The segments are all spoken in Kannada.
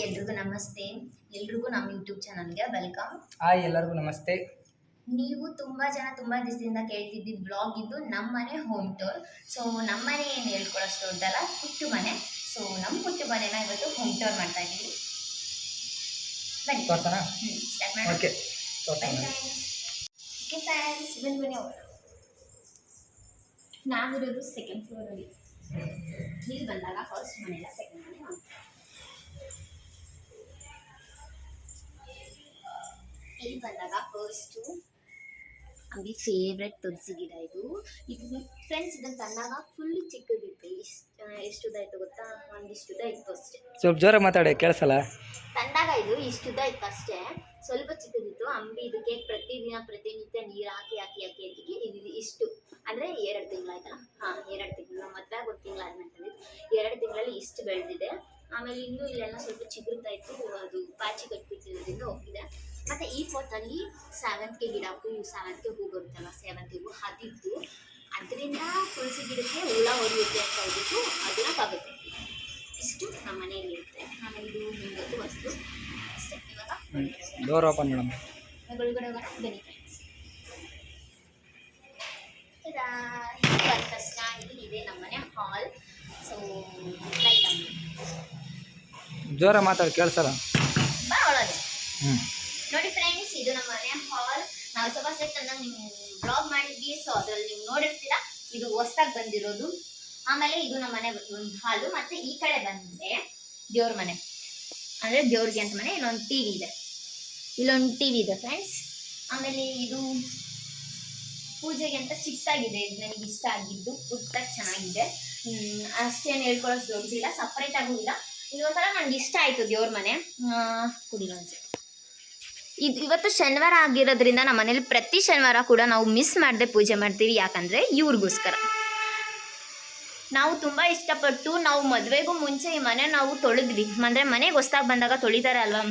ಎಲ್ರಿಗೂ ನಮಸ್ತೆ. ಎಲ್ರಿಗೂ ನಮ್ಮ ಯೂಟ್ಯೂಬ್ ಚಾನಲ್ಗೆ ವೆಲ್ಕಮ್. ಹಾಯ್ ಎಲ್ಲರಿಗೂ ನಮಸ್ತೆ. ನೀವು ತುಂಬಾ ದಿವಸದಿಂದ ಕೇಳ್ತಿದ್ದಿ ಬ್ಲಾಗ್ ಇದು ನಮ್ಮನೆ ಹೋಮ್ ಟೂರ್. ಸೊ ನಮ್ಮನೆ ಏನು ಹೇಳ್ಕೊಳ್ಳೋಷ್ಟು ದೊಡ್ಡಲ್ಲ, ಪುಟ್ಟು ಮನೆ. ಸೊ ನಮ್ಮ ಪುಟ್ಟು ಮನೆನ ಇವತ್ತು ಹೋಮ್ ಟೂರ್ ಮಾಡ್ತಾ ಇದ್ದೀವಿ. ಬನ್ನಿ ತೋರ್ಸೋಣ? ಸ್ಟಾರ್ಟ್ ಮಾಡೋಣ. ಓಕೆ ಫ್ರೆಂಡ್ಸ್ ಬನ್ನಿ ಹೋಗೋಣ. ನಾವಿರೋದು ಸೆಕೆಂಡ್ ಫ್ಲೋರಲ್ಲಿ. ಇಲ್ಲಿ ಬಂದಾಗ ಫಸ್ಟ್ ಮನೆಯಲ್ಲ, ಸೆಕೆಂಡ್ ಮನೆ. ಇಲ್ಲಿ ಬಂದಾಗ ಫಸ್ಟು ಅಂಬಿ ಫೇವ್ರೆಟ್ ತುಳಸಿ ಗಿಡ ಇದು ಫ್ರೆಂಡ್ಸ್. ಇದನ್ನು ತಂದಾಗ ಫುಲ್ ಚಿಕ್ಕದಿತ್ತು. ಎಷ್ಟುದ ಇತ್ತು ಗೊತ್ತಾ? ಒಂದಿಷ್ಟುದ ಇತ್ತು ಅಷ್ಟೇ. ಸ್ವಲ್ಪ ಜೋರಾಗಿ ಮಾತಾಡಿ, ಕೇಳಿಸಲ್ಲ. ತಂದಾಗ ಇದು ಇಷ್ಟುದ ಇತ್ತು ಅಷ್ಟೇ, ಸ್ವಲ್ಪ ಚಿಕ್ಕದಿತ್ತು. ಅಂಬಿ ಇದಕ್ಕೆ ಪ್ರತಿನಿತ್ಯ ನೀರು ಹಾಕಿ ಇದು ಇಷ್ಟು ಅಂದರೆ 2 ತಿಂಗಳಾಯ್ತಲ್ಲ. 2 ತಿಂಗಳು. ಮದುವೆ 1 ತಿಂಗಳಾದ್ಮೇಲೆ 2 ತಿಂಗಳಲ್ಲಿ ಇಷ್ಟು ಬೆಳೆದಿದೆ. ಆಮೇಲೆ ಇನ್ನೂ ಇಲ್ಲೆಲ್ಲ ಸ್ವಲ್ಪ ಚಿಗುರ್ತಾ ಇತ್ತು, ಅದು ಪಾಚಿ ಕಟ್ಬಿಟ್ಟಿರೋದ್ರಿಂದ ಹೋಗಿದೆ. ಮತ್ತು ಈ ಪೋಟಲ್ಲಿ ಸೇವಂತಿಗೆ ಗಿಡ, ಸೇವಂತಿಗೆ ಹೂ ಬರುತ್ತಲ್ಲ, ಸೇವಂತಿಗೆ ಹೂ ಅದಿತ್ತು. ಅದರಿಂದ ತುಳಸಿ ಗಿಡಕ್ಕೆ ಹುಳ ಹೊಡೆಯುತ್ತೆ ಅಂತ ಹೇಳ್ಬಿಟ್ಟು ಅದನ್ನು ತಗುತ್ತೆ. ಇಷ್ಟು ನಮ್ಮ ಮನೆಯಲ್ಲಿ ಇರುತ್ತೆ. ಆಮೇಲೆ ಇದು ನಿಮ್ಮದು ವಸ್ತು ಅಷ್ಟೇ. ಇವಾಗ ಡೋರ್ ಓಪನ್ ಮೇಡಮ್. ಒಳಗಡೆ ಹೋಗೋಣ ಬನ್ನಿ ಫ್ರೆಂಡ್ಸ್. ತಕ್ಷಣ ಇದು ಇದೆ ನಮ್ಮನೆ ಹಾಲ್. ಸೊ ಲೈಟ್ ಆನ್ ಜೋರ ಮಾತಾಡಿ, ಕೇಳಿಸಲ್ಲ. ಬಾ ಒಳಗೆ. ನೋಡಿ ಫ್ರೆಂಡ್ಸ್, ಇದು ನಮ್ಮ ಮನೆ ಹಾಲ್. ನಾವು ಸ್ವಲ್ಪ ಚೆನ್ನಾಗಿ ನೀವು ಬ್ಲಾಗ್ ಮಾಡಿದ್ವಿ, ಸೊ ಅದರಲ್ಲಿ ನೀವು ನೋಡಿರ್ತೀರಾ. ಇದು ಹೊಸದಾಗಿ ಬಂದಿರೋದು. ಆಮೇಲೆ ಇದು ನಮ್ಮ ಮನೆ ಹಾಲು. ಮತ್ತು ಈ ಕಡೆ ಬಂದರೆ ದೇವ್ರ ಮನೆ, ಅಂದರೆ ದೇವ್ರಿಗೆ ಅಂತ ಮನೆ. ಇಲ್ಲೊಂದು ಟಿ ವಿ ಇದೆ ಫ್ರೆಂಡ್ಸ್. ಆಮೇಲೆ ಇದು ಪೂಜೆಗೆ ಅಂತ ಚಿಕ್ಕದಾಗಿದೆ. ಇದು ನನಗೆ ಇಷ್ಟ ಆಗಿದ್ದು, ಪುಟ್ಟಾಗಿ ಚೆನ್ನಾಗಿದೆ. ಅಷ್ಟೇನು ಹೇಳ್ಕೊಳ್ಳೋದು ದೊಡ್ಡದಿಲ್ಲ, ಸಪ್ರೇಟ್ ಆಗೂ ಇಲ್ಲ. ಇದು ಒಂಥರ ನನಗೆ ಇಷ್ಟ ಆಯಿತು ದೇವ್ರ ಮನೆ. ಕುಡಿಲೊಂಚೆ ಇದು ಇವತ್ತು ಶನಿವಾರ ಆಗಿರೋದ್ರಿಂದ ನಮ್ಮ ಮನೇಲಿ ಪ್ರತಿ ಶನಿವಾರ ಕೂಡ ನಾವು ಮಿಸ್ ಮಾಡದೆ ಪೂಜೆ ಮಾಡ್ತೀವಿ. ಯಾಕಂದರೆ ಇವ್ರಿಗೋಸ್ಕರ ನಾವು ತುಂಬ ಇಷ್ಟಪಟ್ಟು, ನಾವು ಮದುವೆಗೂ ಮುಂಚೆ ಈ ಮನೆ ನಾವು ತೊಳೆದ್ವಿ. ಅಂದರೆ ಮನೆಗೆ ಹೊಸ್ದಾಗಿ ಬಂದಾಗ ತೊಳಿತಾರಲ್ವ.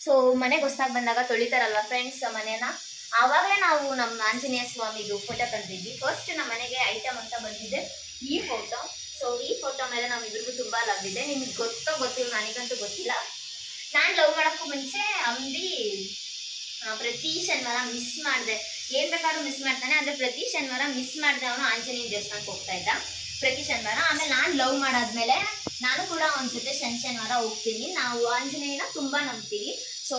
ಸೊ ಮನೆಗೆ ಹೊಸ್ದಾಗಿ ಬಂದಾಗ ತೊಳಿತಾರಲ್ವ ಫ್ರೆಂಡ್ಸ್ ಮನೇನ, ಆವಾಗಲೇ ನಾವು ನಮ್ಮ ಆಂಜನೇಯ ಸ್ವಾಮಿದು ಫೋಟೋ ತಂದಿದ್ವಿ. ಫಸ್ಟ್ ನಮ್ಮ ಮನೆಗೆ ಐಟಮ್ ಅಂತ ಬಂದಿದ್ದೆ ಈ ಫೋಟೋ. ಸೊ ಈ ಫೋಟೋ ಮೇಲೆ ನಾವಿಬ್ರಿಗೂ ತುಂಬ ಲವ್ ಇದೆ. ನಿಮಗೆ ಗೊತ್ತಿಲ್ಲ, ನನಗಂತೂ ಗೊತ್ತಿಲ್ಲ. ನಾನು ಲವ್ ಮಾಡೋಕ್ಕೂ ಮುಂಚೆ ಅಂಬಿ ಪ್ರತಿ ಶನಿವಾರ ಮಿಸ್ ಮಾಡಿದೆ. ಏನು ಬೇಕಾದ್ರೂ ಮಿಸ್ ಮಾಡ್ತಾನೆ, ಅಂದರೆ ಪ್ರತಿ ಶನಿವಾರ ಮಿಸ್ ಮಾಡಿದೆ ಅವನು ಆಂಜನೇಯ ದೇವಸ್ಥಾನಕ್ಕೆ ಹೋಗ್ತಾ ಇದ್ದ ಪ್ರತಿ ಶನಿವಾರ. ಆಮೇಲೆ ನಾನು ಲವ್ ಮಾಡಾದ್ಮೇಲೆ ನಾನು ಕೂಡ ಅವನ ಜೊತೆ ಶನಿವಾರ ಹೋಗ್ತೀನಿ. ನಾವು ಆಂಜನೇಯನ ತುಂಬ ನಂಬ್ತೀವಿ. ಸೊ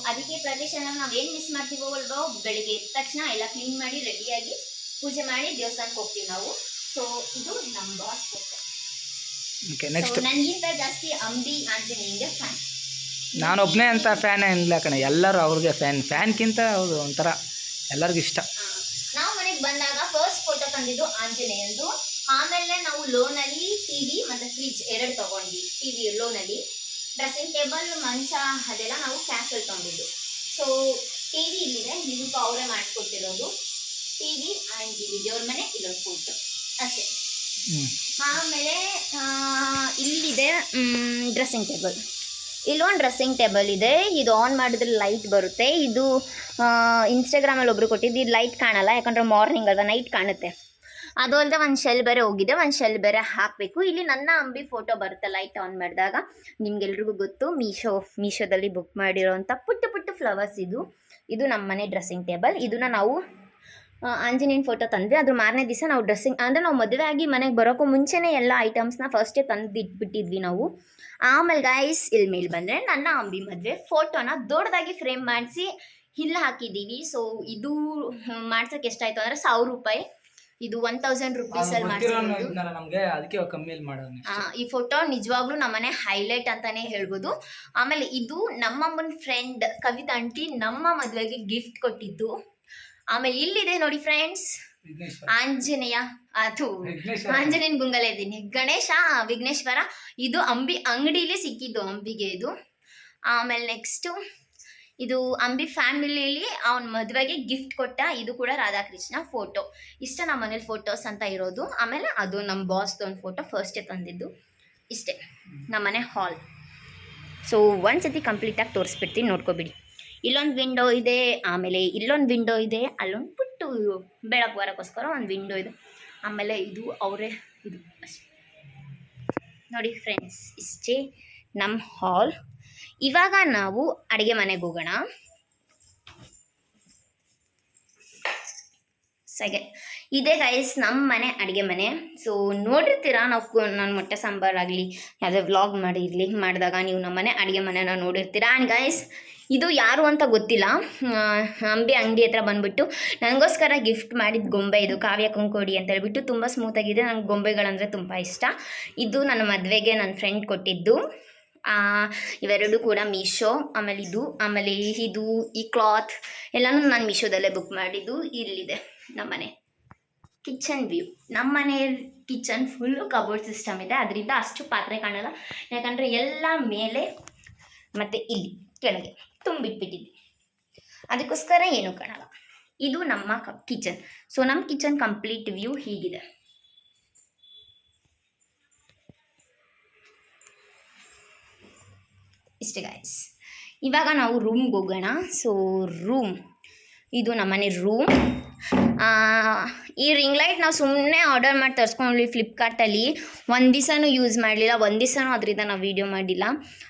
ಅದಕ್ಕೆ ಪ್ರತಿ ಶನಿವಾರ ನಾವು ಏನು ಮಿಸ್ ಮಾಡ್ತೀವೋ ಅಲ್ವೋ, ಬೆಳಿಗ್ಗೆ ಎದ್ದ ತಕ್ಷಣ ಎಲ್ಲ ಕ್ಲೀನ್ ಮಾಡಿ ರೆಡಿಯಾಗಿ ಪೂಜೆ ಮಾಡಿ ದೇವಸ್ಥಾನಕ್ಕೆ ಹೋಗ್ತೀವಿ ನಾವು. ಸೊ ಇದು ನಮ್ಮ ಬಾಸ್ ಫೋಟೋ. ನನಗಿಂತ ಜಾಸ್ತಿ ಅಂಬಿ ಆಂಜನೇಯಂಗೆ ಫ್ಯಾನ್. ನಾನೊಬ್ಬನೇ ಅಂತ ಫ್ಯಾನ್ ಏನಿಲ್ಲ ಕಣೆ, ಎಲ್ಲರೂ ಅವ್ರಿಗೆ ಫ್ಯಾನ್ಗಿಂತ ಹೌದು ಒಂಥರ ಎಲ್ಲರಿಗೂ ಇಷ್ಟ. ನಾವು ಮನೆಗೆ ಬಂದಾಗ ಫಸ್ಟ್ ಫೋಟೋ ತಂದಿದ್ದು ಆಂಜನೇಯಂದು. ಆಮೇಲೆ ನಾವು ಲೋನಲ್ಲಿ ಟಿವಿ ಮತ್ತು ಫ್ರಿಜ್ 2 ತೊಗೊಂಡ್ವಿ. ಟಿವಿ ಲೋನಲ್ಲಿ, ಡ್ರೆಸ್ಸಿಂಗ್ ಟೇಬಲ್, ಮಂಚ ಅದೆಲ್ಲ ನಾವು ಕ್ಯಾಶಲ್ಲಿ ತೊಗೊಂಡಿದ್ದು. ಸೊ ಟಿವಿ ಇಲ್ಲಿದೆ, ನಿಮಗೂ ಅವರೇ ಮಾಡಿಕೊಟ್ಟಿರೋದು. ಟಿವಿ ಆ್ಯಂಡ್ ಟಿವಿ ದೇವ್ರ ಮನೆ, ಇಲ್ಲೊಂದು ಫೋಟೋ ಅಷ್ಟೇ. ಆಮೇಲೆ ಇಲ್ಲಿದೆ ಡ್ರೆಸ್ಸಿಂಗ್ ಟೇಬಲ್. ಇಲ್ಲೊಂದು ಡ್ರೆಸ್ಸಿಂಗ್ ಟೇಬಲ್ ಇದೆ. ಇದು ಆನ್ ಮಾಡಿದ್ರೆ ಲೈಟ್ ಬರುತ್ತೆ. ಇದು ಇನ್ಸ್ಟಾಗ್ರಾಮಲ್ಲಿ ಒಬ್ರು ಕೊಟ್ಟಿದ್ದು. ಇದು ಲೈಟ್ ಕಾಣಲ್ಲ, ಯಾಕಂದರೆ ಮಾರ್ನಿಂಗ್ ಅಲ್ವಾ, ನೈಟ್ ಕಾಣುತ್ತೆ. ಅದು ಅಲ್ಲದೆ ಒಂದು ಶೆಲ್ ಬೇರೆ ಹೋಗಿದೆ, ಒಂದು ಶೆಲ್ ಬೇರೆ ಹಾಕಬೇಕು. ಇಲ್ಲಿ ನನ್ನ ಅಂಬಿ ಫೋಟೋ ಬರುತ್ತೆ ಲೈಟ್ ಆನ್ ಮಾಡಿದಾಗ. ನಿಮ್ಗೆಲ್ರಿಗೂ ಗೊತ್ತು, ಮೀಶೋದಲ್ಲಿ ಬುಕ್ ಮಾಡಿರೋವಂಥ ಪುಟ್ಟ ಫ್ಲವರ್ಸ್ ಇದು ನಮ್ಮ ಮನೆ ಡ್ರೆಸ್ಸಿಂಗ್ ಟೇಬಲ್. ಇದನ್ನು ನಾವು ಆಂಜನೇಯನ ಫೋಟೋ ತಂದ್ವಿ. ಅದ್ರ ಮಾರನೇ ದಿವಸ ನಾವು ಡ್ರೆಸ್ಸಿಂಗ್, ಅಂದರೆ ನಾವು ಮದುವೆ ಆಗಿ ಮನೆಗೆ ಬರೋಕ್ಕೂ ಮುಂಚೆನೇ ಎಲ್ಲ ಐಟಮ್ಸ್ನ ಫಸ್ಟೇ ತಂದು ಇಟ್ಬಿಟ್ಟಿದ್ವಿ ನಾವು. ಆಮೇಲೆ ಗೈಸ್ ಇಲ್ಲಿ ಮೇಲೆ ಬಂದರೆ ನನ್ನ ಅಂಬಿ ಮದುವೆ ಫೋಟೋನ ದೊಡ್ಡದಾಗಿ ಫ್ರೇಮ್ ಮಾಡಿಸಿ ಇಲ್ಲಿ ಹಾಕಿದ್ದೀವಿ. ಸೊ ಇದು ಮಾಡ್ಸೋಕ್ಕೆ ಎಷ್ಟಾಯಿತು ಅಂದರೆ 1000 ರೂಪಾಯಿ. ಇದು 1000 ರುಪೀಸಲ್ಲಿ ಮಾಡಿಸಿರೋದು. ಈ ಫೋಟೋ ನಿಜವಾಗ್ಲೂ ನಮ್ಮನೆ ಹೈಲೈಟ್ ಅಂತಾನೆ ಹೇಳ್ಬೋದು. ಆಮೇಲೆ ಇದು ನಮ್ಮಮ್ಮನ ಫ್ರೆಂಡ್ ಕವಿತಾ ಆಂಟಿ ನಮ್ಮ ಮದುವೆಗೆ ಗಿಫ್ಟ್ ಕೊಟ್ಟಿದ್ದು. ಆಮೇಲೆ ಇಲ್ಲಿದೆ ನೋಡಿ ಫ್ರೆಂಡ್ಸ್, ಆಂಜನೇಯ, ಅದು ಆಂಜನೇಯನ ಗುಂಗಲ ಇದ್ದೀನಿ, ಗಣೇಶ, ವಿಘ್ನೇಶ್ವರ. ಇದು ಅಂಬಿ ಅಂಗಡಿಲಿ ಸಿಕ್ಕಿದ್ದು ಅಂಬಿಗೆ ಇದು. ಆಮೇಲೆ ನೆಕ್ಸ್ಟು ಇದು ಅಂಬಿ ಫ್ಯಾಮಿಲಿಯಲ್ಲಿ ಅವನ ಮದುವೆಗೆ ಗಿಫ್ಟ್ ಕೊಟ್ಟ, ಇದು ಕೂಡ ರಾಧಾಕೃಷ್ಣ ಫೋಟೋ. ಇಷ್ಟ ನಮ್ಮ ಮನೇಲಿ ಫೋಟೋಸ್ ಅಂತ ಇರೋದು. ಆಮೇಲೆ ಅದು ನಮ್ಮ ಬಾಸ್ದು ಒಂದು ಫೋಟೋ ಫಸ್ಟೇ ತಂದಿದ್ದು. ಇಷ್ಟೇ ನಮ್ಮನೆ ಹಾಲ್. ಸೊ ಒಂದ್ಸತಿ ಕಂಪ್ಲೀಟಾಗಿ ತೋರಿಸ್ಬಿಡ್ತೀನಿ, ನೋಡ್ಕೊಬಿಡಿ. ಇಲ್ಲೊಂದು ವಿಂಡೋ ಇದೆ, ಆಮೇಲೆ ಇಲ್ಲೊಂದು ವಿಂಡೋ ಇದೆ, ಅಲ್ಲೊಂದು ಪುಟ್ಟು ಬೆಳಕು ಬರೋಕ್ಕೋಸ್ಕರ ಒಂದು ವಿಂಡೋ ಇದೆ. ಆಮೇಲೆ ಇದು ಅವರೇ ಇದು ಅಷ್ಟೇ ನೋಡಿ ಫ್ರೆಂಡ್ಸ್. ಇಷ್ಟೇ ನಮ್ಮ ಹಾಲ್. ಇವಾಗ ನಾವು ಅಡುಗೆ ಮನೆಗೆ ಹೋಗೋಣ. ಸಗೆ ಇದೇ ಗೈಸ್ ನಮ್ಮ ಮನೆ ಅಡುಗೆ ಮನೆ. ಸೊ ನೋಡಿರ್ತೀರಾ, ನಾನು ಮೊಟ್ಟೆ ಸಾಂಬಾರಾಗಲಿ ಯಾವುದೇ ವ್ಲಾಗ್ ಮಾಡಿದಾಗ ನೀವು ನಮ್ಮ ಮನೆ ಅಡುಗೆ ಮನೆನ ನೋಡಿರ್ತೀರಾ. ಆ್ಯಂಡ್ ಗೈಸ್ ಇದು ಯಾರು ಅಂತ ಗೊತ್ತಿಲ್ಲ, ಅಂಗಡಿ ಹತ್ರ ಬಂದುಬಿಟ್ಟು ನನಗೋಸ್ಕರ ಗಿಫ್ಟ್ ಮಾಡಿದ ಗೊಂಬೆ ಇದು, ಕಾವ್ಯ ಕೊಂಕೋಡಿ ಅಂತ ಹೇಳ್ಬಿಟ್ಟು. ತುಂಬ ಸ್ಮೂತಾಗಿದೆ, ನಂಗೆ ಗೊಂಬೆಗಳಂದರೆ ತುಂಬ ಇಷ್ಟ. ಇದು ನನ್ನ ಮದುವೆಗೆ ನನ್ನ ಫ್ರೆಂಡ್ ಕೊಟ್ಟಿದ್ದು. ಇವೆರಡು ಕೂಡ ಮೀಶೋ. ಆಮೇಲೆ ಇದು ಈ ಕ್ಲಾತ್ ಎಲ್ಲನೂ ನಾನು ಮೀಶೋದಲ್ಲೇ ಬುಕ್ ಮಾಡಿದ್ದು. ಇಲ್ಲಿದೆ ನಮ್ಮನೆ ಕಿಚನ್ ವ್ಯೂ. ನಮ್ಮನೆ ಕಿಚನ್ ಫುಲ್ಲು ಕಬೋರ್ಡ್ ಸಿಸ್ಟಮ್ ಇದೆ, ಅದರಿಂದ ಅಷ್ಟು ಪಾತ್ರೆ ಕಾಣಲ್ಲ, ಯಾಕಂದರೆ ಎಲ್ಲ ಮೇಲೆ ಮತ್ತು ಇಲ್ಲಿ ಕೆಳಗೆ ತುಂಬಿಟ್ಬಿಟ್ಟಿದ್ದೆ, ಅದಕ್ಕೋಸ್ಕರ ಏನೂ ಕಾಣಲ್ಲ. ಇದು ನಮ್ಮ ಕಿಚನ್. ಸೊ ನಮ್ಮ ಕಿಚನ್ ಕಂಪ್ಲೀಟ್ ವ್ಯೂ ಹೀಗಿದೆ. ಇಷ್ಟೇ ಗಾಯ್ಸ್. ಇವಾಗ ನಾವು ರೂಮ್ಗೆ ಹೋಗೋಣ. ಸೊ ಇದು ನಮ್ಮನೆ ರೂಮ್. ಈ ರಿಂಗ್ ಲೈಟ್ ನಾವು ಸುಮ್ಮನೆ ಆರ್ಡರ್ ಮಾಡಿ ತರಿಸ್ಕೊಂಡ್ವಿ ಫ್ಲಿಪ್ಕಾರ್ಟಲ್ಲಿ. ಒಂದು ದಿವಸನೂ ಯೂಸ್ ಮಾಡಲಿಲ್ಲ, ಒಂದು ದಿವಸನೂ ಅದರಿಂದ ನಾವು ವೀಡಿಯೋ ಮಾಡಿಲ್ಲ.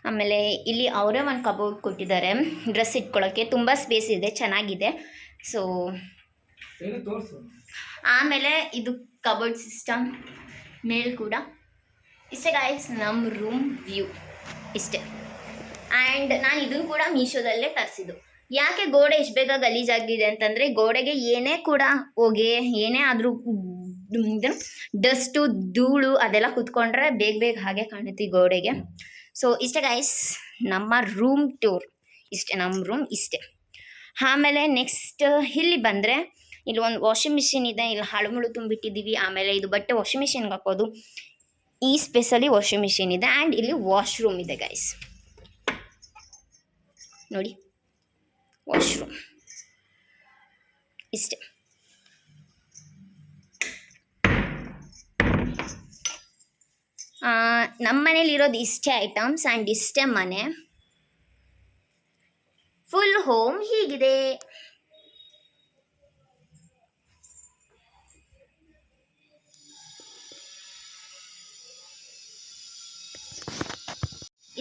ಆಮೇಲೆ ಇಲ್ಲಿ ಅವರೇ ಒಂದು ಕಬೋರ್ಡ್ ಕೊಟ್ಟಿದ್ದಾರೆ ಡ್ರೆಸ್ ಇಟ್ಕೊಳ್ಳೋಕ್ಕೆ, ತುಂಬ ಸ್ಪೇಸ್ ಇದೆ, ಚೆನ್ನಾಗಿದೆ. ಸೊ ಆಮೇಲೆ ಇದು ಕಬೋರ್ಡ್ ಸಿಸ್ಟಮ್ ಮೇಲ್ ಕೂಡ. ಇಷ್ಟೇ ಗಾಯ್ಸ್ ನಮ್ಮ ರೂಮ್ ವ್ಯೂ ಇಷ್ಟೇ. ಆ್ಯಂಡ್ ನಾನು ಇದನ್ನು ಕೂಡ ಮೀಶೋದಲ್ಲೇ ತರಿಸಿದ್ದು. ಯಾಕೆ ಗೋಡೆ ಇಷ್ಟು ಬೇಗ ಗಲೀಜಾಗಿದೆ ಅಂತಂದರೆ, ಗೋಡೆಗೆ ಏನೇ ಕೂಡ ಏನೇ ಆದರೂ ಡಸ್ಟು ಧೂಳು ಅದೆಲ್ಲ ಕುತ್ಕೊಂಡ್ರೆ ಬೇಗ ಹಾಗೆ ಕಾಣುತ್ತೆ ಈ ಗೋಡೆಗೆ. ಸೊ ಇಷ್ಟೇ ಗೈಸ್ ನಮ್ಮ ರೂಮ್ ಟೂರ್. ಇಷ್ಟೇ ನಮ್ಮ ರೂಮ್ ಇಷ್ಟೇ. ಆಮೇಲೆ ನೆಕ್ಸ್ಟ್ ಇಲ್ಲಿ ಬಂದರೆ ಇಲ್ಲಿ ಒಂದು ವಾಷಿಂಗ್ ಮಿಷಿನ್ ಇದೆ, ಇಲ್ಲಿ ಹಳಮುಳು ತುಂಬಿಟ್ಟಿದ್ದೀವಿ. ಆಮೇಲೆ ಇದು ಬಟ್ಟೆ ವಾಷಿಂಗ್ ಮಿಷಿನ್ಗೆ ಹಾಕೋದು, ಈ ಸ್ಪೇಸಲ್ಲಿ ವಾಷಿಂಗ್ ಮಿಷಿನ್ ಇದೆ. ಆ್ಯಂಡ್ ಇಲ್ಲಿ ವಾಶ್ರೂಮ್ ಇದೆ ಗೈಸ್, ನೋಡಿ ವಾಶ್ರೂಮ್ ಇಷ್ಟೇ. ನಮ್ಮ ಮನೇಲಿರೋದು ಇಷ್ಟೇ ಐಟಮ್ಸ್ ಆ್ಯಂಡ್ ಇಷ್ಟೇ ಮನೆ. ಫುಲ್ ಹೋಮ್ ಹೀಗಿದೆ.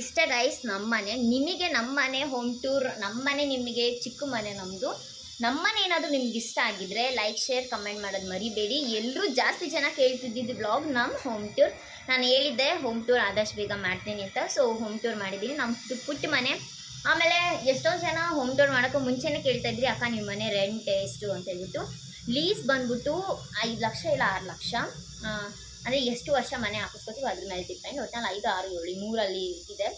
ಇಷ್ಟೇ ಗೈಸ್ ನಮ್ಮ ಮನೆ. ನಿಮಗೆ ನಮ್ಮ ಮನೆ ಹೋಮ್ ಟೂರ್, ನಮ್ಮ ಮನೆ ನಿಮಗೆ ಚಿಕ್ಕ ಮನೆ ನಮ್ಮದು. ನಮ್ಮ ಮನೆ ಏನಾದರೂ ನಿಮ್ಗೆ ಇಷ್ಟ ಆಗಿದ್ರೆ ಲೈಕ್ ಶೇರ್ ಕಮೆಂಟ್ ಮಾಡೋದು ಮರಿಬೇಡಿ. ಎಲ್ಲರೂ ಜಾಸ್ತಿ ಜನ ಕೇಳ್ತಿದ್ದಿದ್ದು ಬ್ಲಾಗ್ ನಮ್ಮ ಹೋಮ್ ಟೂರ್. ನಾನು ಹೇಳಿದ್ದೆ ಹೋಮ್ ಟೂರ್ ಆದಷ್ಟು ಬೇಗ ಮಾಡ್ತೀನಿ ಅಂತ. ಸೊ ಹೋಮ್ ಟೂರ್ ಮಾಡಿದ್ದೀನಿ ನಮ್ಮ ಪುಟ್ಟ ಮನೆ. ಆಮೇಲೆ ಎಷ್ಟೊಂದು ಜನ ಹೋಮ್ ಟೂರ್ ಮಾಡೋಕ್ಕೂ ಮುಂಚೆನೇ ಕೇಳ್ತಾಯಿದ್ರಿ, ಅಕ್ಕ ನಿಮ್ಮ ಮನೆ ರೆಂಟ್ ಎಷ್ಟು ಅಂತ ಹೇಳ್ಬಿಟ್ಟು. ಲೀಸ್ ಬಂದ್ಬಿಟ್ಟು 5 ಲಕ್ಷ ಇಲ್ಲ 6 ಲಕ್ಷ, ಅಂದರೆ ಎಷ್ಟು ವರ್ಷ ಮನೆ ಹಾಕಿಸ್ಕೊತೀವಿ ಅದ್ರ ಮೇಲೆ ಡಿಪೆಂಡ್. ಒಟ್ಟಿನಲ್ಲಿ 5, 6, 7 3 ಇದೆ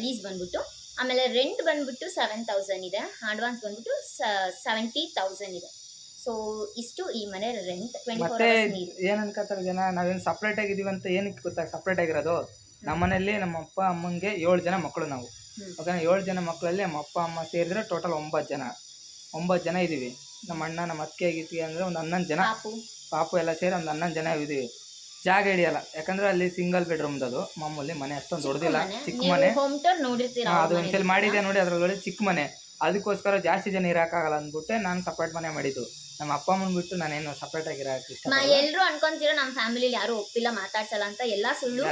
ಲೀಸ್ ಬಂದ್ಬಿಟ್ಟು. ಆಮೇಲೆ ರೆಂಟ್ ಬಂದ್ಬಿಟ್ಟು 7,000 ಇದೆ, ಅಡ್ವಾನ್ಸ್ ಬಂದ್ಬಿಟ್ಟು 70,000 ಇದೆ. ಸೊ ಇಷ್ಟು ಈ ಮನೆ ರೆಂಟ್. 24 hours ನೀರು. ಏನು ಅನ್ಕೋತಾರೆ ಜನ, ನಾವೇನು ಸಪ್ರೇಟ್ ಆಗಿದ್ದೀವಿ ಅಂತ ಏನಕ್ಕೆ ಗೊತ್ತಾ? ಸಪ್ರೇಟ್ ಆಗಿರೋದು ನಮ್ಮ ಮನೆಯಲ್ಲಿ ನಮ್ಮ ಅಪ್ಪ ಅಮ್ಮಂಗೆ 7 ಜನ ಮಕ್ಕಳು ನಾವು. ಓಕೆ, 7 ಜನ ಮಕ್ಕಳಲ್ಲಿ ನಮ್ಮ ಅಪ್ಪ ಅಮ್ಮ ಸೇರಿದ್ರೆ ಟೋಟಲ್ 9 ಜನ ಇದ್ದೀವಿ. ನಮ್ಮ ಅಣ್ಣ ನಮ್ಮ ಅತ್ತಿಗೆ ಆಗಿತ್ತೀವಿ ಅಂದರೆ ಒಂದು 11 ಜನ, ಪಾಪು ಎಲ್ಲ ಸೇರಿ ಒಂದು 11 ಜನ ಇದ್ದೀವಿ. ಜಾಗ ಹಿಡಿಯಲ್ಲ, ಯಾಕಂದ್ರೆ ಅಲ್ಲಿ ಸಿಂಗಲ್ ಬೆಡ್ರೂಮ್ದದು ಮಾಮೂಲಿ ಮನೆ, ಅಷ್ಟೊಂದು ದೊಡ್ಡದಿಲ್ಲ, ಚಿಕ್ಕ ಮನೆ. ಅದು ಒಂದ್ಸಲ ಮಾಡಿದೆ ನೋಡಿ, ಅದ್ರೊಳಗಡೆ ಚಿಕ್ಕ ಮನೆ. ಅದಕ್ಕೋಸ್ಕರ ಜಾಸ್ತಿ ಜನ ಇರೋಕ್ಕಾಗಲ್ಲ ಅಂದ್ಬಿಟ್ಟೆ ನಾನು ಸಪ್ರೇಟ್ ಮನೆ ಮಾಡಿದ್ದು. ನಮ್ಮ ಅಪ್ಪ ಅಮ್ಮನ ಬಿಟ್ಟು ನಾನೇನು ಸಪ್ರೇಟ್ ಆಗಿರೋಕೆ ಇಷ್ಟ. ಎಲ್ಲರೂ ಅನ್ಕೊಂತೀರೋ ನಮ್ಮ ಫ್ಯಾಮಿಲಿ ಯಾರು ಒಪ್ಪಿಲ್ಲ, ಮಾತಾಡ್ಸಲ್ಲ ಅಂತ. ಎಲ್ಲ ಸುಳ್ಳು.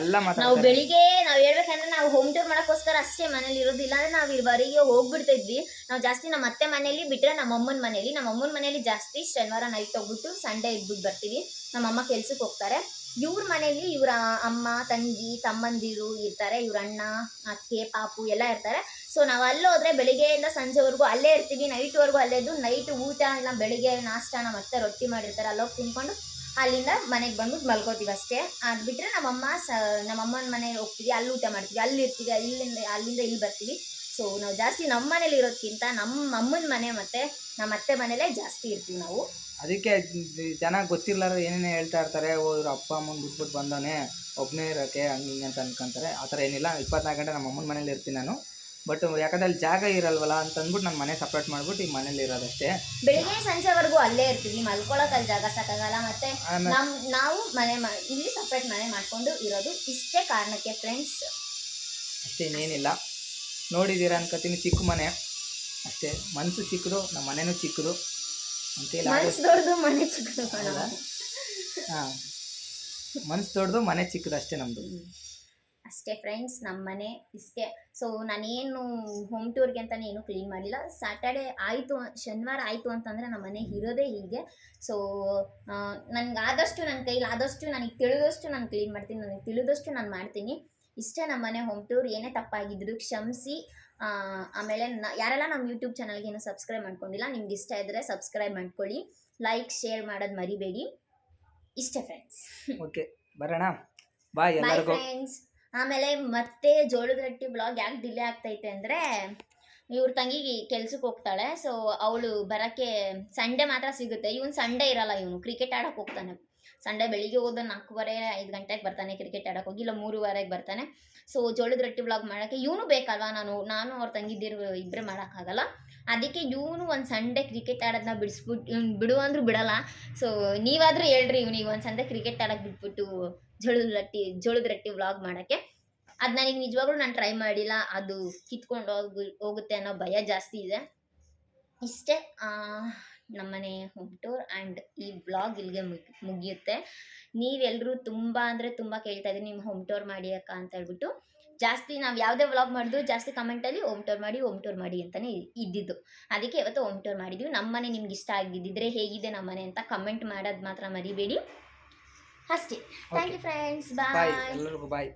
ನಾವು ಬೆಳಿಗ್ಗೆ ನಾವು ಹೇಳ್ಬೇಕಂದ್ರೆ ನಾವು ಹೋಮ್ ಟೂರ್ ಮಾಡೋಕ್ಕೋಸ್ಕರ ಅಷ್ಟೇ ಮನೇಲಿ ಇರೋದಿಲ್ಲ ಅಂದ್ರೆ ನಾವು ಇವರಿಗೆ ಹೋಗ್ಬಿಡ್ತಿದ್ವಿ. ನಾವು ಜಾಸ್ತಿ ನಮ್ಮ ಅತ್ತೆ ಮನೇಲಿ ಬಿಟ್ಟರೆ ನಮ್ಮ ಅಮ್ಮನ ಮನೇಲಿ ಜಾಸ್ತಿ ಶನಿವಾರ ನೈಟ್ ಹೋಗ್ಬಿಟ್ಟು ಸಂಡೇ ಇದ್ಬಿಟ್ಟು ಬರ್ತೀವಿ. ನಮ್ಮಮ್ಮ ಕೆಲ್ಸಕ್ಕೆ ಹೋಗ್ತಾರೆ. ಇವ್ರ ಮನೇಲಿ ಇವರ ಅಮ್ಮ, ತಂಗಿ, ತಮ್ಮಂದಿರು ಇರ್ತಾರೆ, ಇವ್ರ ಅಣ್ಣ, ಅತ್ತೆ, ಪಾಪು ಎಲ್ಲ ಇರ್ತಾರೆ. ಸೊ ನಾವು ಅಲ್ಲಿ ಹೋದ್ರೆ ಬೆಳಿಗ್ಗೆಯಿಂದ ಸಂಜೆವರೆಗೂ ಅಲ್ಲೇ ಇರ್ತೀವಿ, ನೈಟ್ವರೆಗೂ ಅಲ್ಲೇ ಇದ್ದು ನೈಟ್ ಊಟ ಇಲ್ಲ, ಬೆಳಿಗ್ಗೆ ನಾಷ್ಟಾನ ಮತ್ತೆ ರೊಟ್ಟಿ ಮಾಡಿರ್ತಾರೆ, ಅಲ್ಲೋಗಿ ತಿನ್ಕೊಂಡು ಅಲ್ಲಿಂದ ಮನೆಗೆ ಬಂದ್ಬಿಟ್ಟು ಮಲ್ಕೋತೀವಿ ಅಷ್ಟೇ. ಅದು ಬಿಟ್ಟರೆ ನಮ್ಮಮ್ಮನ ಮನೆಗೆ ಹೋಗ್ತೀವಿ, ಅಲ್ಲಿ ಊಟ ಮಾಡ್ತೀವಿ, ಅಲ್ಲಿ ಇರ್ತೀವಿ, ಅಲ್ಲಿಂದ ಇಲ್ಲಿ ಬರ್ತೀವಿ. ಸೊ ನಾವು ಜಾಸ್ತಿ ನಮ್ಮ ಮನೇಲಿ ಇರೋದಕ್ಕಿಂತ ನಮ್ಮ ಅಮ್ಮನ ಮನೆ ಮತ್ತು ನಮ್ಮ ಅತ್ತೆ ಮನೇಲೇ ಜಾಸ್ತಿ ಇರ್ತೀವಿ ನಾವು. ಅದಕ್ಕೆ ಜನ ಗೊತ್ತಿರ್ಲಾರ ಏನೇನೇ ಹೇಳ್ತಾ ಇರ್ತಾರೆ, ಹೋದ್ರು ಅಪ್ಪ ಅಮ್ಮನ ಬಿಟ್ಬಿಟ್ಟು ಬಂದವನೇ ಒಬ್ಬನೇ ಇರೋಕ್ಕೆ ಹಂಗೆ ಹಿಂಗೆ ಅಂತ ಅನ್ಕೊಂತಾರೆ. ಆ ಥರ ಏನಿಲ್ಲ, 24 ಗಂಟೆ ನಮ್ಮ ಅಮ್ಮನ ಮನೇಲಿ ಇರ್ತೀನಿ ನಾನು. ಬಟ್ ಯಾಕಂದ್ರೆ ಅಲ್ಲಿ ಜಾಗ ಇರಲ್ವಲ್ಲ ಅಂತ ಅಂದ್ಬಿಟ್ಟು ನಾನು ಮನೆ ಸಪ್ರೇಟ್ ಮಾಡ್ಬಿಟ್ಟು ಈ ಮನೇಲಿ ಇರೋದಷ್ಟೇ. ಬೆಳಿಗ್ಗೆ ಸಂಜೆವರೆಗೂ ಅಲ್ಲೇ ಇರ್ತೀವಿ, ಮಲ್ಕೊಳಕ್ಕೆ ಅಲ್ಲಿ ಜಾಗ ಸಾಕಾಗಲ್ಲ. ಮತ್ತೆ ನಾವು ಇಲ್ಲಿ ಸಪ್ರೇಟ್ ಮನೆ ಮಾಡ್ಕೊಂಡು ಇರೋದು ಇಷ್ಟೇ ಕಾರಣಕ್ಕೆ ಫ್ರೆಂಡ್ಸ್. ಅಷ್ಟೇ, ಇನ್ನೇನಿಲ್ಲ. ನೋಡಿದ್ದೀರಾ ಅನ್ಕೋತೀನಿ, ಚಿಕ್ಕ ಮನೆ ಅಷ್ಟೇ. ಮನಸ್ಸು ಚಿಕ್ಕದು, ನಮ್ಮ ಮನೆಯೂ ಚಿಕ್ಕದು ಅಂತೇಳಿ. ಮನಸ್ಸು ದೊಡ್ಡದು, ಮನೆ ಚಿಕ್ಕದು. ಹಾಂ, ಮನಸ್ಸು ದೊಡ್ಡದು, ಮನೆ ಚಿಕ್ಕದು ಅಷ್ಟೇ ನಮ್ಮದು. ಅಷ್ಟೇ ಫ್ರೆಂಡ್ಸ್, ನಮ್ಮ ಮನೆ ಇಷ್ಟೇ. ಸೊ ನಾನೇನು ಹೋಮ್ ಟೂರ್ಗೆ ಅಂತಲೇ ಏನು ಕ್ಲೀನ್ ಮಾಡಿಲ್ಲ. ಸ್ಯಾಟರ್ಡೆ ಆಯಿತು, ಶನಿವಾರ ಆಯಿತು ಅಂತಂದರೆ ನಮ್ಮ ಮನೆ ಇರೋದೇ ಹೀಗೆ. ಸೊ ನನಗೆ ಆದಷ್ಟು, ನನ್ನ ಕೈಲಿ ಆದಷ್ಟು, ನನಗೆ ತಿಳಿದಷ್ಟು ನಾನು ಕ್ಲೀನ್ ಮಾಡ್ತೀನಿ, ನನಗೆ ತಿಳಿದಷ್ಟು ನಾನು ಮಾಡ್ತೀನಿ. ಇಷ್ಟೇ ನಮ್ಮ ಮನೆ ಹೋಮ್ ಟೂರ್. ಏನೇ ತಪ್ಪಾಗಿದ್ರು ಕ್ಷಮಿಸಿ. ಆಮೇಲೆ ಯಾರೆಲ್ಲ ನಮ್ಮ ಯೂಟ್ಯೂಬ್ ಚಾನಲ್ಗೆ ಏನೂ ಸಬ್ಸ್ಕ್ರೈಬ್ ಮಾಡ್ಕೊಂಡಿಲ್ಲ, ನಿಮ್ಗೆ ಇಷ್ಟ ಇದ್ದರೆ ಸಬ್ಸ್ಕ್ರೈಬ್ ಮಾಡ್ಕೊಳ್ಳಿ, ಲೈಕ್ ಶೇರ್ ಮಾಡೋದು ಮರಿಬೇಡಿ. ಇಷ್ಟೇ ಫ್ರೆಂಡ್ಸ್. ಓಕೆ, ಬರೋಣ. ಬಾಯ್ ಬಾಯ್ ಎಲ್ಲರಿಗೂ. ಫ್ರೆಂಡ್ಸ್. ಆಮೇಲೆ ಮತ್ತೆ ಜೋಳದ ರೊಟ್ಟಿ ಬ್ಲಾಗ್ ಯಾಕೆ ಡಿಲೇ ಆಗ್ತೈತೆ ಅಂದರೆ, ಇವ್ರ ತಂಗಿಗೆ ಕೆಲ್ಸಕ್ಕೆ ಹೋಗ್ತಾಳೆ. ಸೊ ಅವಳು ಬರೋಕ್ಕೆ ಸಂಡೇ ಮಾತ್ರ ಸಿಗುತ್ತೆ. ಇವನು ಸಂಡೇ ಇರಲ್ಲ, ಇವನು ಕ್ರಿಕೆಟ್ ಆಡೋಕೆ ಹೋಗ್ತಾನೆ. ಸಂಡೇ ಬೆಳಿಗ್ಗೆ ಹೋದ 4:45 ಗಂಟೆಗೆ ಬರ್ತಾನೆ ಕ್ರಿಕೆಟ್ ಆಡೋಕೆ ಹೋಗಿ, ಇಲ್ಲ 3:15ಗೆ ಬರ್ತಾನೆ. ಸೊ ಜೋಳದ ರೊಟ್ಟಿ ಬ್ಲಾಗ್ ಮಾಡೋಕ್ಕೆ ಇವನು ಬೇಕಲ್ವಾ, ನಾನು ಅವ್ರ ತಂಗಿದ್ದಿರು ಇಬ್ಬರೇ ಮಾಡೋಕ್ಕಾಗಲ್ಲ. ಅದಕ್ಕೆ ಇವನು ಒಂದು ಸಂಡೇ ಕ್ರಿಕೆಟ್ ಆಡೋದನ್ನ ಬಿಡಿಸ್ಬಿಟ್ಟು ಬಿಡು ಅಂದರೂ ಬಿಡಲ್ಲ. ಸೊ ನೀವಾದರೂ ಹೇಳ್ರಿ ಇವ್ನಿಗೆ ಒಂದು ಸಂಡೇ ಕ್ರಿಕೆಟ್ ಆಡೋಕೆ ಬಿಟ್ಬಿಟ್ಟು ಜೋಳದ ರೊಟ್ಟಿ ವ್ಲಾಗ್ ಮಾಡೋಕ್ಕೆ. ಅದು ನನಗೆ ನಿಜವಾಗ್ಲೂ ನಾನು ಟ್ರೈ ಮಾಡಿಲ್ಲ, ಅದು ಕಿತ್ಕೊಂಡು ಹೋಗುತ್ತೆ ಅನ್ನೋ ಭಯ ಜಾಸ್ತಿ ಇದೆ. ಇಷ್ಟೇ ನಮ್ಮನೆ ಹೋಮ್ ಟೂರ್ ಆ್ಯಂಡ್ ಈ ವ್ಲಾಗ್ ಇಲ್ಲಿಗೆ ಮುಗಿಯುತ್ತೆ. ನೀವೆಲ್ಲರೂ ತುಂಬ ಅಂದರೆ ತುಂಬ ಕೇಳ್ತಾ ಇದ್ದೀರಿ, ನಿಮ್ಮ ಹೋಮ್ ಟೂರ್ ಮಾಡಿ ಅಕ್ಕ ಅಂತ ಹೇಳ್ಬಿಟ್ಟು. ಜಾಸ್ತಿ ನಾವು ಯಾವುದೇ ವ್ಲಾಗ್ ಮಾಡಿದ್ರು ಜಾಸ್ತಿ ಕಮೆಂಟಲ್ಲಿ ಹೋಮ್ ಟೂರ್ ಮಾಡಿ ಅಂತಲೇ ಇದ್ದಿದ್ದು. ಅದಕ್ಕೆ ಇವತ್ತು ಹೋಮ್ ಟೂರ್ ಮಾಡಿದ್ವಿ. ನಮ್ಮನೆ ನಿಮ್ಗೆ ಇಷ್ಟ ಆಗಿದ್ದಿದ್ರೆ ಹೇಗಿದೆ ನಮ್ಮನೆ ಅಂತ ಕಮೆಂಟ್ ಮಾಡೋದು ಮಾತ್ರ ಮರಿಬೇಡಿ. ಅಷ್ಟೇ. ಥ್ಯಾಂಕ್ ಯು ಫ್ರೆಂಡ್ಸ್, ಬಾಯ್ ಬಾಯ್. ಎಲ್ಲರಿಗೂ ಬಾಯ್.